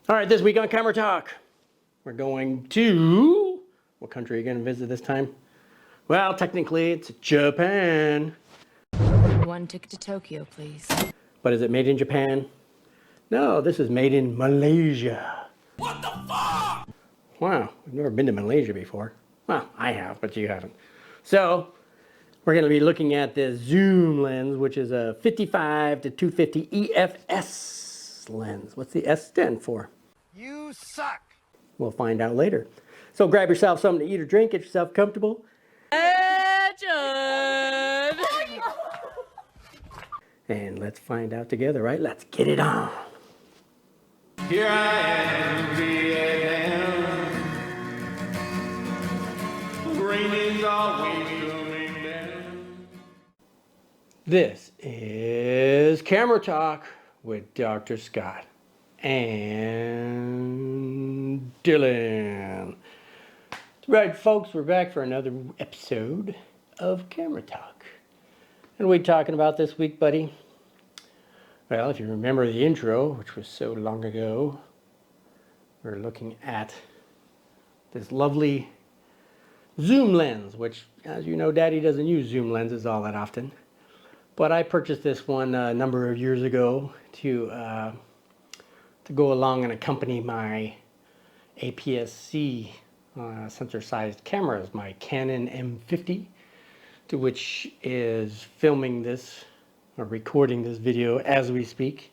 All right, this week on Camera Talk, we're going to, what country are you going to visit this time? Well, technically, it's Japan. One ticket to Tokyo, please. But is it made in Japan? No, this is made in Malaysia. What the fuck? Wow, we've never been to Malaysia before. Well, I have, but you haven't. So, we're going to be looking at the Zoom lens, which is a 55 to 250 EFS lens. What's the S stand for? You suck. We'll find out later. So grab yourself something to eat or drink, get yourself comfortable. And let's find out together, right? Let's get it on. Here I am, Vietnam. Rain is always coming down. This is Camera Talk with Dr. Scott and Dylan. That's right, folks, we're back for another episode of Camera Talk. And what are we talking about this week, buddy? Well, if you remember the intro, which was so long ago, we're looking at this lovely zoom lens, which, as you know, Daddy doesn't use zoom lenses all that often. But I purchased this one a number of years ago to go along and accompany my APS-C sensor-sized cameras, my Canon M50, to which is filming this or recording this video as we speak.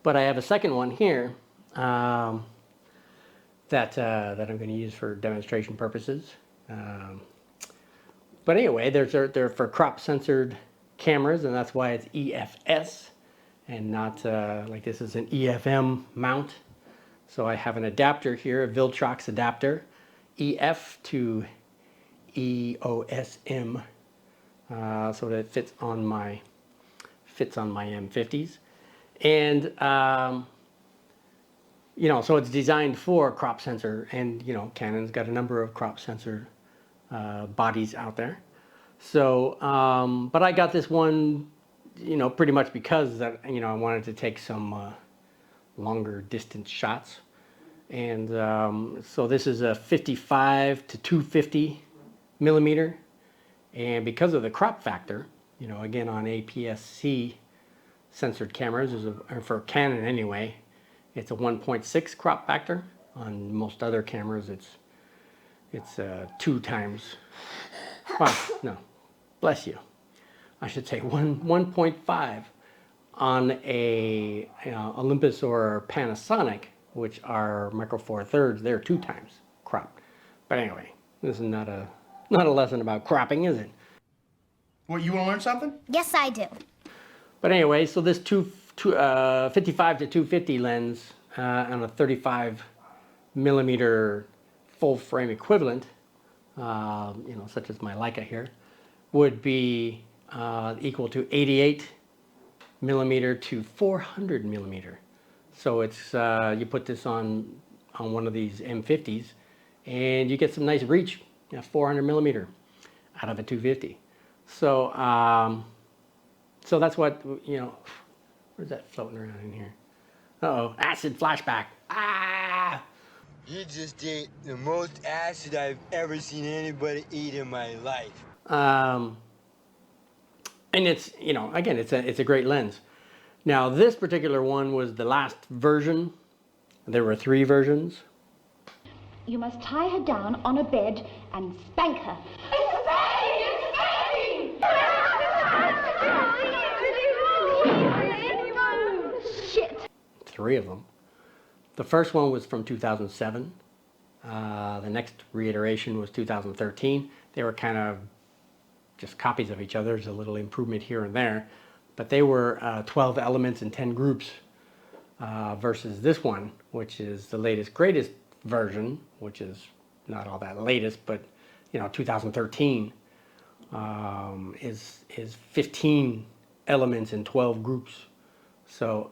But I have a second one here that I'm going to use for demonstration purposes. But anyway, they're for crop censored cameras, and that's why it's EFS and not like this is an EFM mount. So I have an adapter here, a Viltrox adapter, EF to EOSM, so that it fits on my M50s, and you know, so it's designed for crop sensor, and you know, Canon's got a number of crop sensor bodies out there. So, but I got this one, you know, pretty much because that, you know, I wanted to take some longer distance shots. And so this is a 55 to 250 millimeter. And because of the crop factor, you know, again on APS-C censored cameras, or for Canon anyway, it's a 1.6 crop factor. On most other cameras, it's 2 times, well, no, bless you. I should say 1.5 on a Olympus or Panasonic, which are micro four thirds. They're 2 times cropped. But anyway, this is not a lesson about cropping, is it? What, you want to learn something? Yes, I do. But anyway, so this 55 to 250 lens on a 35 millimeter full frame equivalent, you know, such as my Leica here, would be equal to 88 millimeter to 400 millimeter. So it's you put this on one of these M50s, and you get some nice reach, you know, 400 millimeter out of a 250. So so that's what, you know. Where's that floating around in here? Uh-oh, acid flashback. Ah! You just ate the most acid I've ever seen anybody eat in my life. And it's, you know, again, it's a great lens. Now, this particular one was the last version. There were 3 versions. You must tie her down on a bed and spank her. Shit. 3 of them. The first one was from 2007. The next reiteration was 2013. They were kind of just copies of each other. There's a little improvement here and there. But they were 12 elements in 10 groups versus this one, which is the latest, greatest version, which is not all that latest, but, you know, 2013 is 15 elements in 12 groups. So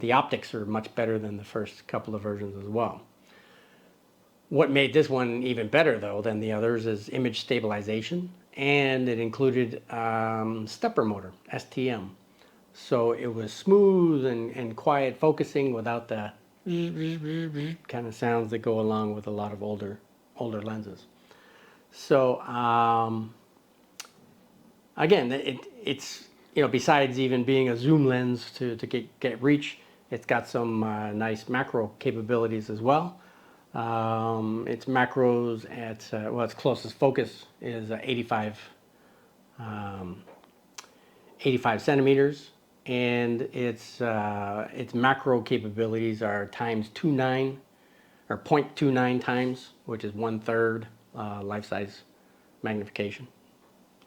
the optics are much better than the first couple of versions as well. What made this one even better, though, than the others is image stabilization, and it included stepper motor, STM. So it was smooth and quiet focusing without the kind of sounds that go along with a lot of older lenses. So again, it's besides even being a zoom lens to get reach, it's got some nice macro capabilities as well. Its macros at its closest focus is 85 centimeters, and its macro capabilities are times 2.9 or 0.29 times, which is 1/3 life-size magnification.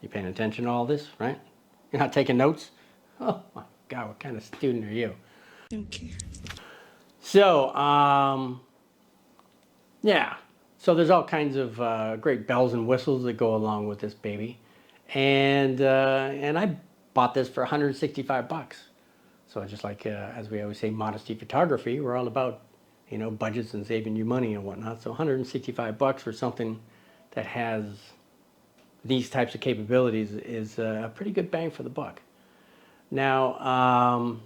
You paying attention to all this, right? You're not taking notes? Oh my God, what kind of student are you? Don't care. So, yeah. So there's all kinds of great bells and whistles that go along with this baby, and I bought this for 165 bucks. So just like as we always say, modesty photography, we're all about budgets and saving you money and whatnot. So 165 bucks for something that has these types of capabilities is a pretty good bang for the buck. Now,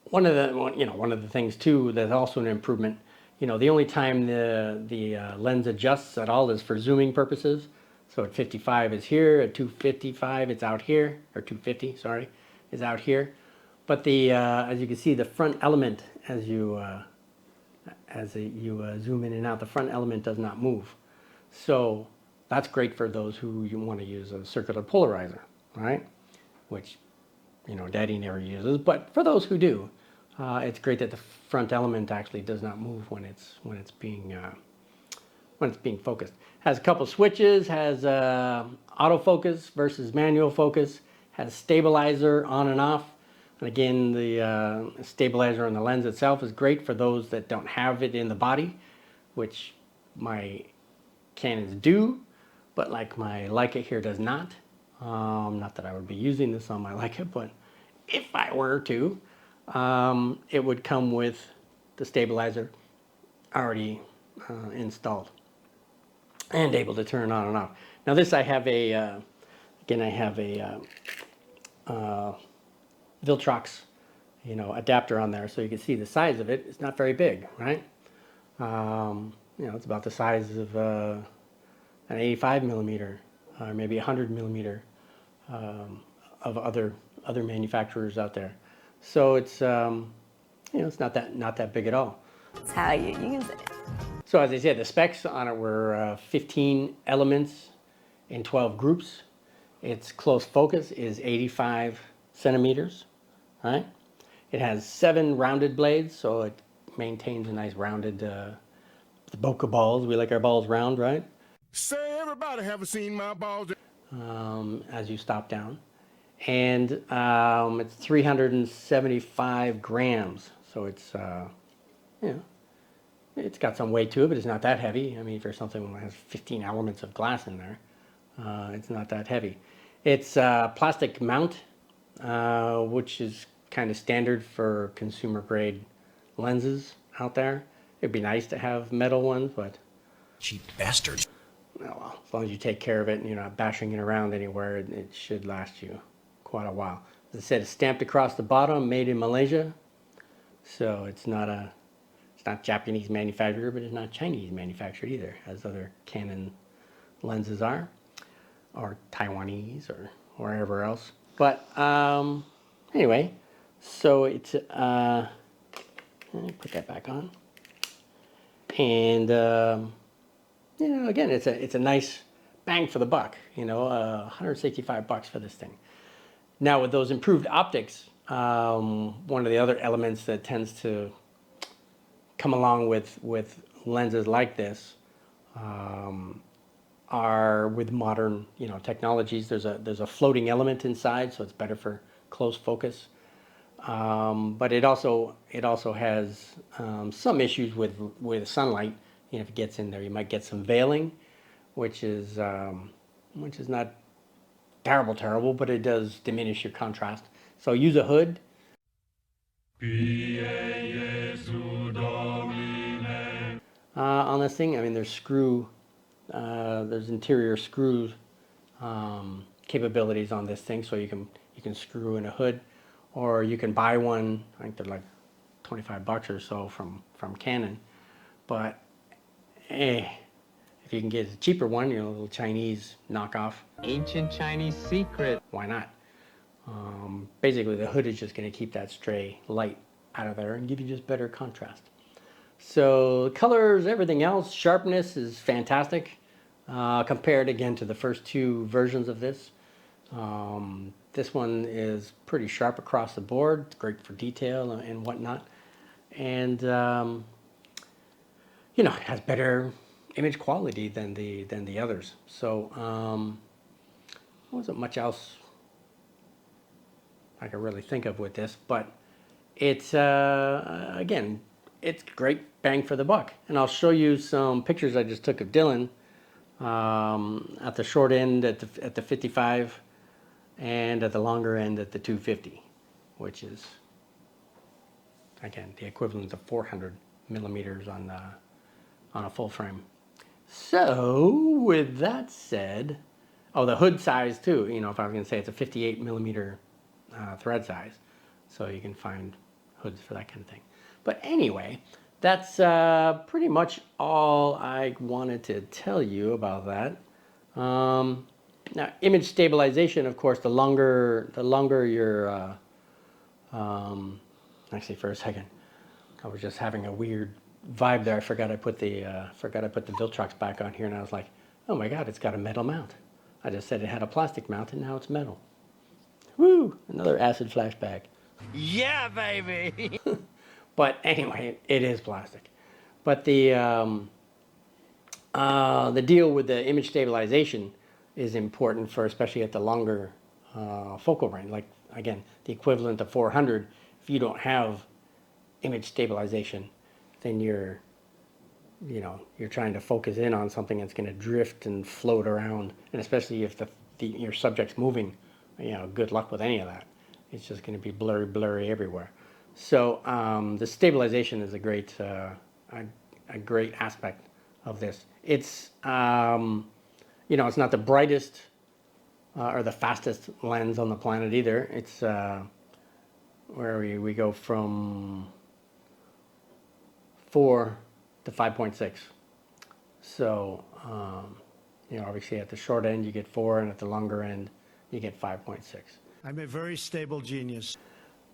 one of the things too that's also an improvement. The only time the lens adjusts at all is for zooming purposes. So at 55 is here, at 255 it's out here, or 250, sorry, is out here. But as you can see, the front element as you zoom in and out, the front element does not move. So that's great for those who you want to use a circular polarizer, right? Which Daddy never uses, but for those who do, it's great that the front element actually does not move when it's being focused. Has a couple switches, has autofocus versus manual focus, has stabilizer on and off. And again, the stabilizer on the lens itself is great for those that don't have it in the body, which my Canons do, but like my Leica here does not. Not that I would be using this on my Leica, but if I were to, it would come with the stabilizer already installed and able to turn on and off. Now this I have a Viltrox adapter on there, so you can see the size of it. It's not very big, right? It's about the size of an 85 millimeter or maybe 100 millimeter of other manufacturers out there. So it's it's not that big at all. That's how you use it. So as I said, the specs on it were 15 elements in 12 groups. Its close focus is 85 centimeters, right? It has 7 rounded blades, so it maintains a nice rounded the bokeh balls. We like our balls round, right? Say, everybody haven't seen my balls. As you stop down. And it's 375 grams, so it's it's got some weight to it, but it's not that heavy. I mean, for something that has 15 elements of glass in there, it's not that heavy. It's a plastic mount, which is kind of standard for consumer grade lenses out there. It'd be nice to have metal ones, but Cheap bastard. well, as long as you take care of it and you're not bashing it around anywhere, it should last you quite a while. As I said, it's stamped across the bottom, made in Malaysia. So it's not Japanese manufactured, but it's not Chinese manufactured either, as other Canon lenses are, or Taiwanese or wherever else. But anyway, so it's let me put that back on. And again, it's a nice bang for the buck. 165 bucks for this thing. Now with those improved optics, one of the other elements that tends to come along with lenses like this are with modern technologies. There's a floating element inside, so it's better for close focus. But it also has some issues with sunlight. If it gets in there, you might get some veiling, which is not terrible, but it does diminish your contrast. So use a hood. On this thing, I mean, there's interior screw capabilities on this thing, so you can screw in a hood, or you can buy one. I think they're like 25 bucks or so from Canon. But if you can get a cheaper one, you know, a little Chinese knockoff, Ancient Chinese secret. why not? Basically, the hood is just going to keep that stray light out of there and give you just better contrast. So colors, everything else, sharpness is fantastic. Compared again to the first two versions of this. This one is pretty sharp across the board, great for detail and whatnot. And you know, it has better image quality than the others. So there wasn't much else I could really think of with this, but it's again, it's great bang for the buck. And I'll show you some pictures I just took of Dylan at the short end at the 55 and at the longer end at the 250, which is again the equivalent of 400 millimeters on a full frame. So with that said, oh, the hood size too, you know, if I was going to say, it's a 58 millimeter thread size, so you can find hoods for that kind of thing. But anyway, that's pretty much all I wanted to tell you about that. Now, image stabilization, of course, the longer your actually, for a second, I was just having a weird vibe there. I forgot I put the Viltrox back on here, and I was like, oh my God, it's got a metal mount. I just said it had a plastic mount, and now it's metal. Woo! Another acid flashback. Yeah, baby. But anyway, it is plastic. But the deal with the image stabilization is important for, especially at the longer focal range. Like again, the equivalent of 400. If you don't have image stabilization, then you're trying to focus in on something that's going to drift and float around, and especially if your subject's moving, you know, good luck with any of that. It's just going to be blurry everywhere. So the stabilization is a great aspect of this. It's you know, it's not the brightest or the fastest lens on the planet either. It's where we go from 4 to 5.6. So you know, obviously at the short end you get 4, and at the longer end you get 5.6. I'm a very stable genius.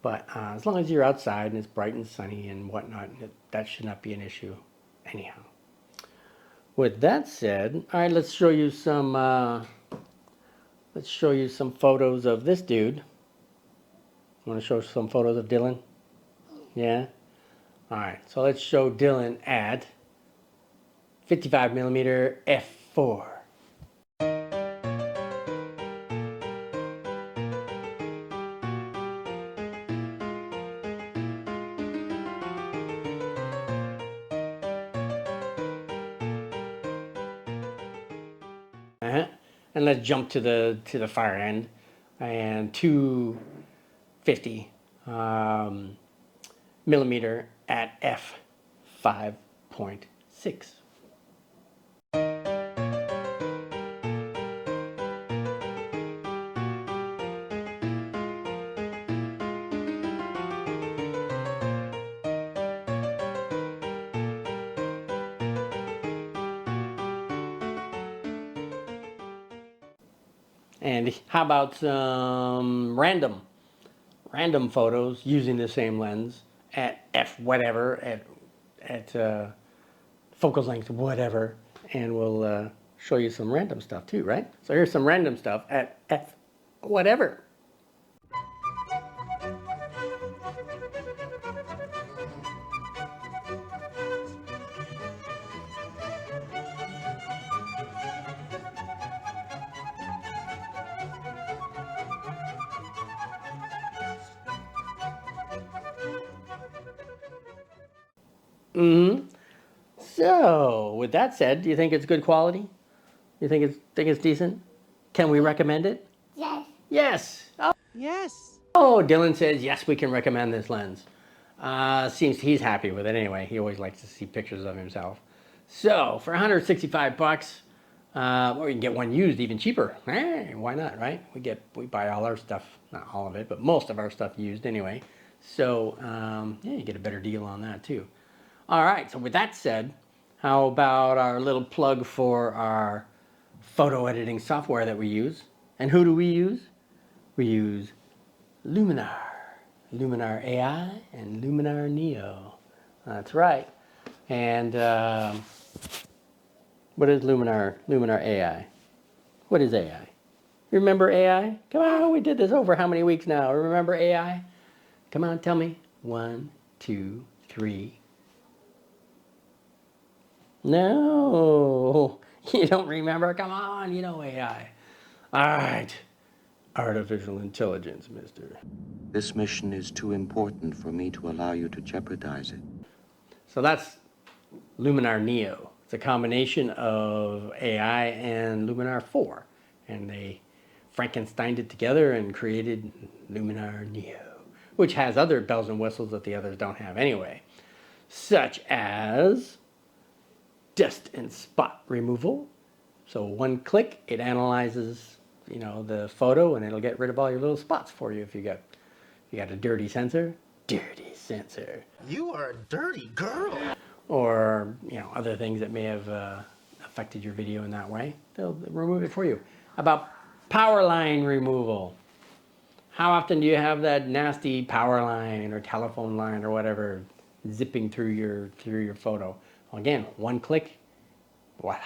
But as long as you're outside and it's bright and sunny and whatnot, that should not be an issue anyhow. With that said, all right, let's show you some photos of this dude. Want to show some photos of Dylan? Yeah? All right, so let's show Dylan at 55 millimeter f4. And let's jump to the far end, and 250 millimeter at f5.6. And how about some random photos using the same lens at f whatever, at focal length whatever, and we'll show you some random stuff too, right? So here's some random stuff at f whatever. So, with that said, do you think it's good quality? You think it's decent? Can we recommend it? Yes. Yes. Oh. Yes. Oh, Dylan says yes, we can recommend this lens. Seems he's happy with it anyway. He always likes to see pictures of himself. So, for 165 bucks, or you can get one used even cheaper. Why not, right? We buy all our stuff, not all of it, but most of our stuff used anyway. So yeah, you get a better deal on that too. All right, so with that said, how about our little plug for our photo editing software that we use? And who do we use? We use Luminar, Luminar AI and Luminar Neo. That's right. And what is Luminar AI? What is AI? You remember AI? Come on, we did this over how many weeks now? Remember AI? Come on, tell me. 1, 2, 3. No, you don't remember? Come on, you know AI. All right. Artificial intelligence, mister. This mission is too important for me to allow you to jeopardize it. So that's Luminar Neo. It's a combination of AI and Luminar 4. And they Frankensteined it together and created Luminar Neo, which has other bells and whistles that the others don't have anyway, such as dust and spot removal. So one click, it analyzes, the photo, and it'll get rid of all your little spots for you if you got a dirty sensor. Dirty sensor. You are a dirty girl. Or other things that may have affected your video in that way. They'll remove it for you. How about power line removal? How often do you have that nasty power line or telephone line or whatever zipping through your photo? Well, again, one click, voila,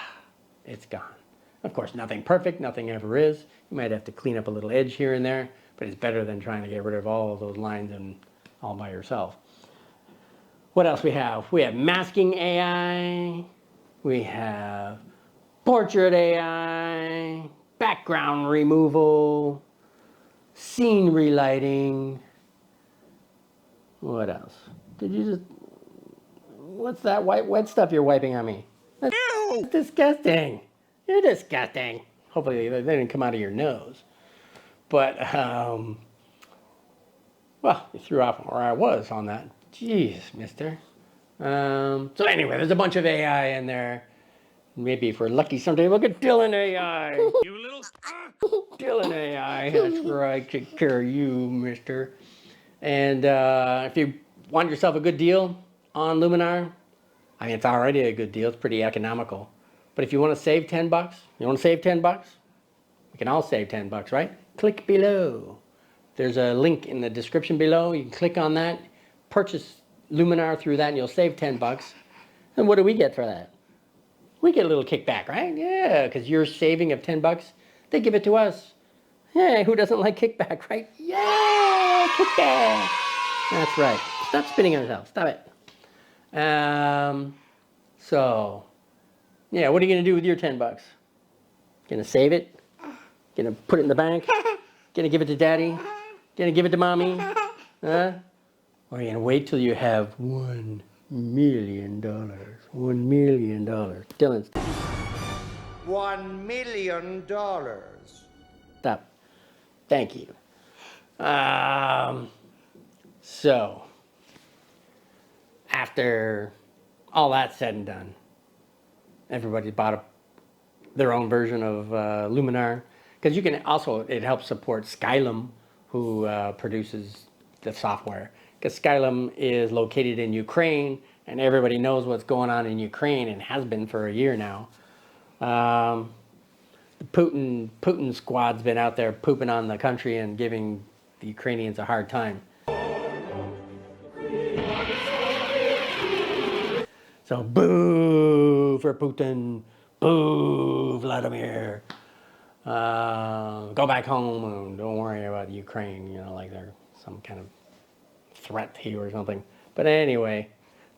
it's gone. Of course, nothing perfect, nothing ever is. You might have to clean up a little edge here and there, but it's better than trying to get rid of all of those lines and all by yourself. What else we have? We have masking AI. We have portrait AI, background removal, scene relighting. What else? What's that wet stuff you're wiping on me? That's disgusting. You're disgusting. Hopefully they didn't come out of your nose. But, well, you threw off where I was on that. Jeez, mister. So anyway, there's a bunch of AI in there. Maybe if we're lucky someday, we'll get Dylan AI. You little... Dylan AI, that's right. Take care of you, mister. And if you want yourself a good deal on Luminar, I mean, it's already a good deal. It's pretty economical. But if you want to save $10, we can all save $10, right? Click below. There's a link in the description below. You can click on that, purchase Luminar through that, and you'll save $10. And what do we get for that? We get a little kickback, right? Yeah, because you're saving of $10. They give it to us. Yeah, who doesn't like kickback, right? Yeah, kickback. That's right. Stop spinning on yourself. Stop it. So, yeah, what are you going to do with your $10? Gonna save it? Gonna put it in the bank? Gonna give it to daddy? Gonna give it to mommy? Huh? Or are you gonna wait till you have $1 million? $1 million. Dylan's. $1 million. Stop. Thank you. So, after all that said and done, everybody bought their own version of Luminar, because you can also, it helps support Skylum, who produces the software, because Skylum is located in Ukraine, and everybody knows what's going on in Ukraine and has been for a year now. The Putin squad's been out there pooping on the country and giving the Ukrainians a hard time. So boo for Putin, boo Vladimir. Go back home and don't worry about Ukraine, like they're some kind of threat to you or something. But anyway,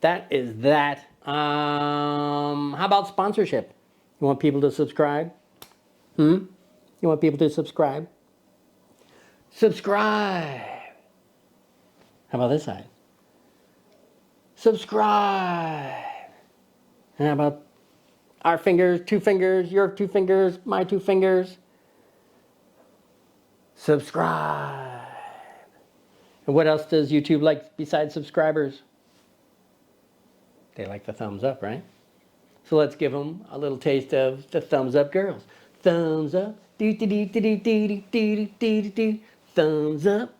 that is that. How about sponsorship? You want people to subscribe? You want people to subscribe? Subscribe. How about this side? Subscribe. And how about our fingers, 2 fingers, your 2 fingers, my 2 fingers? Subscribe. And what else does YouTube like besides subscribers? They like the thumbs up, right? So let's give them a little taste of the thumbs up girls. Thumbs up. Do do do do do do do do do do. Thumbs up.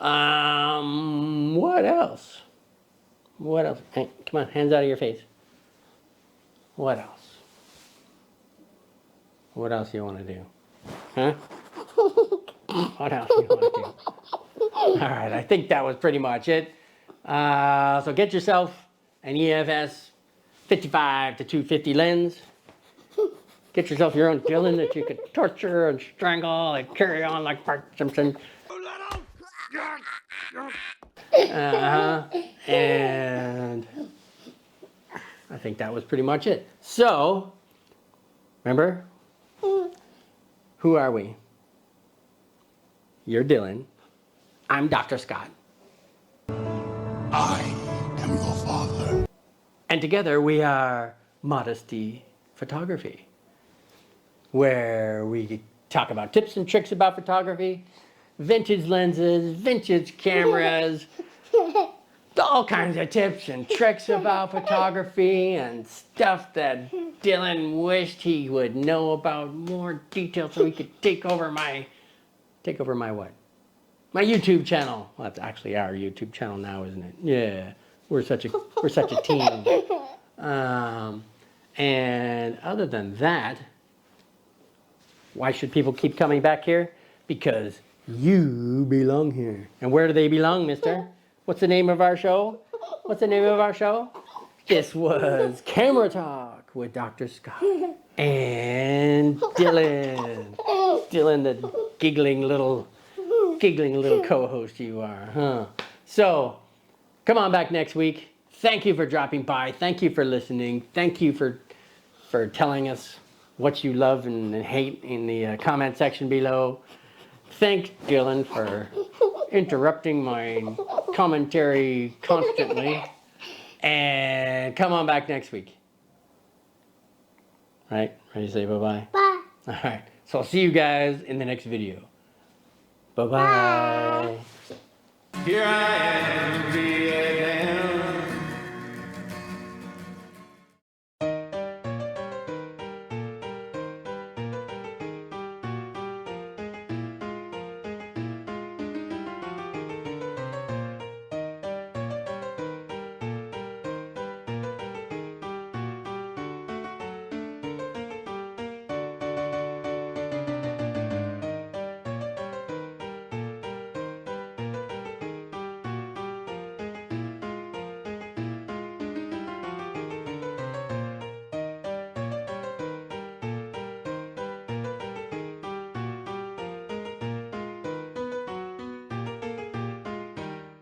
What else? What else? Hey, come on, hands out of your face. What else? What else you want to do? Huh? What else you want to do? All right, I think that was pretty much it. So get yourself an EFS 55 to 250 lens. Get yourself your own Dylan that you could torture and strangle and carry on like Bart Simpson. And I think that was pretty much it. So, remember, who are we? You're Dylan. I'm Dr. Scott. I am your father. And together we are Modesty Photography, where we talk about tips and tricks about photography, vintage lenses, vintage cameras, all kinds of tips and tricks about photography and stuff that Dylan wished he would know about more detail so he could take over my what? My YouTube channel. Well, that's actually our YouTube channel now, isn't it? Yeah, we're such a team. And other than that, why should people keep coming back here? Because you belong here. And where do they belong, mister? What's the name of our show? What's the name of our show? This was Camera Talk with Dr. Scott and Dylan. Dylan, the giggling little co-host you are, huh? So, come on back next week. Thank you for dropping by. Thank you for listening. Thank you for telling us what you love and hate in the comment section below. Thank Dylan for interrupting my commentary constantly. And come on back next week. All right, ready to say bye-bye? Bye. All right, so I'll see you guys in the next video. Bye-bye. Here I am,